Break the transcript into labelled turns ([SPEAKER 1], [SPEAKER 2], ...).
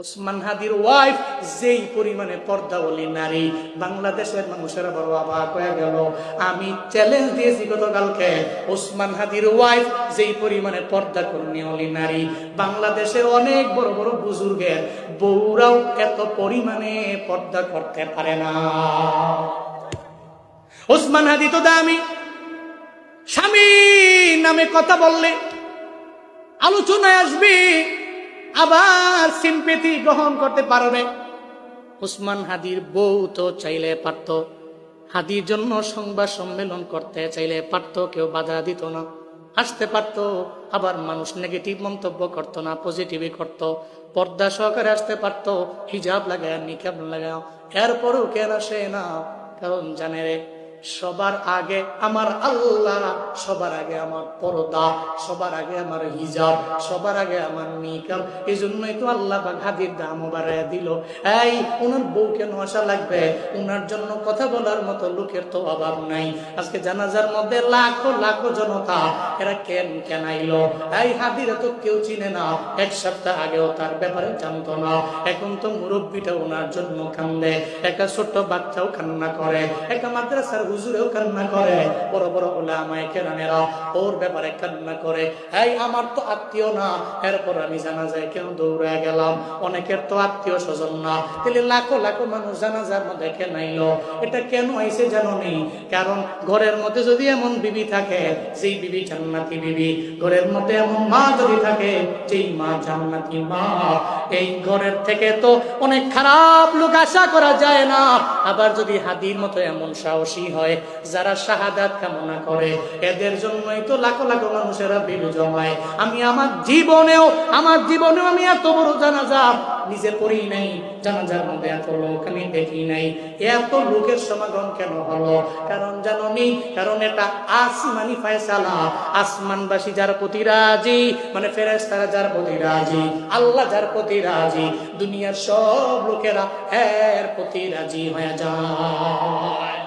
[SPEAKER 1] ওসমান হাদির ওয়াইফ যেই পরিমাণে পর্দাওয়ালী নারী, বাংলাদেশের মানুষেরা বড় অবাক হয়ে গেল। আমি চ্যালেঞ্জ দিয়েছি গতকালকে, ওসমান হাদির ওয়াইফ যেই পরিমাণে পর্দা কর্মীওয়ালী নারী, বাংলাদেশের অনেক বড় বড় বুজুর্গের বউরাও এত পরিমাণে পর্দা করতে পারে না। ওসমান হাদি তো দামি, স্বামী নামে কথা বললে আলোচনায় আসবে, আবার সিম্পেথি গ্রহণ করতে পারবে। ওসমান হাদির বউ তো চাইলে পারত, হাদির জন্য সংবাদ সম্মেলন করতে চাইলে পারত, কেউ বাধা দিত না, আসতে পারত। আবার মানুষ নেগেটিভ মন্তব্য করত না, পজিটিভই করত। পর্দা সহকারে আসতে পারত, হিজাব লাগায়, নিকাব লাগাও। এরপরও কেন আসে না? কারণ জানে রে, সবার আগে আমার আল্লাহ, সবার আগে আমার পর্দা, সবার আগে আমার হিজাব, সবার আগে আমার নিকাব। এই জন্যই তো আল্লাহ হাদির দাম বাড়ায় দিল। এই ওনার বউ কেন আসা লাগবে? ওনার জন্য কথা বলার মতো লোকের তো অভাব নাই। আজকে জানাজার মধ্যে লাখো লাখো জনতা, এরা কেন আইলো? এই হাদিরা তো কেউ চিনে না, এক সপ্তাহ আগেও তার ব্যাপারে জানতো না। এখন তো মুরব্বীটা ওনার জন্য কান্দে, একটা ছোট্ট বাচ্চাও কান্না করে, একটা মাদ্রাসার হুজুরেও কান্না করে, বড় বড় উলামায়ে কেরামেরা ওর ব্যাপারে কান্না করে। এই আমার তো আত্মীয় না, এরপর আমি জানাজায় কেন দৌড়ে গেলাম? অনেকের তো আত্মীয় স্বজন না, তাহলে লাখো লাখো মানুষ জানাজার মধ্যে কেন আইলো? এটা কেন আইছে জানো নি? কারণ ঘরের মধ্যে যদি এমন বিবি থাকে যেই বিবি জান্নাতি বিবি, ঘরের মধ্যে এমন মা যদি থাকে যেই মা জান্নাতি মা, এই ঘরের থেকে তো অনেক খারাপ লোক আশা করা যায় না। আবার যদি হাদির মতো এমন সাহসী হয় যারা শাহাদাত কামনা করে, এদের জন্যই তো লাখো লাখো মানুষেরা ভিড় জমায়। আমি আমার জীবনেও আমি এত বড় জানাজা নিজে পড়ি নাই, জানাজার মধ্যে এত লোক আমি দেখি নাই। এত লোকের সমাগম কেন হলো? কারণ জানো নি? কারণ এটা আসমানি ফয়সালা। আসমানবাসী যার প্রতি রাজি, মানে ফেরেশতারা যার প্রতি রাজি, আল্লাহ যার প্রতি রাজি, দুনিয়ার সব লোকেরা এর প্রতি রাজি হয়ে যায়।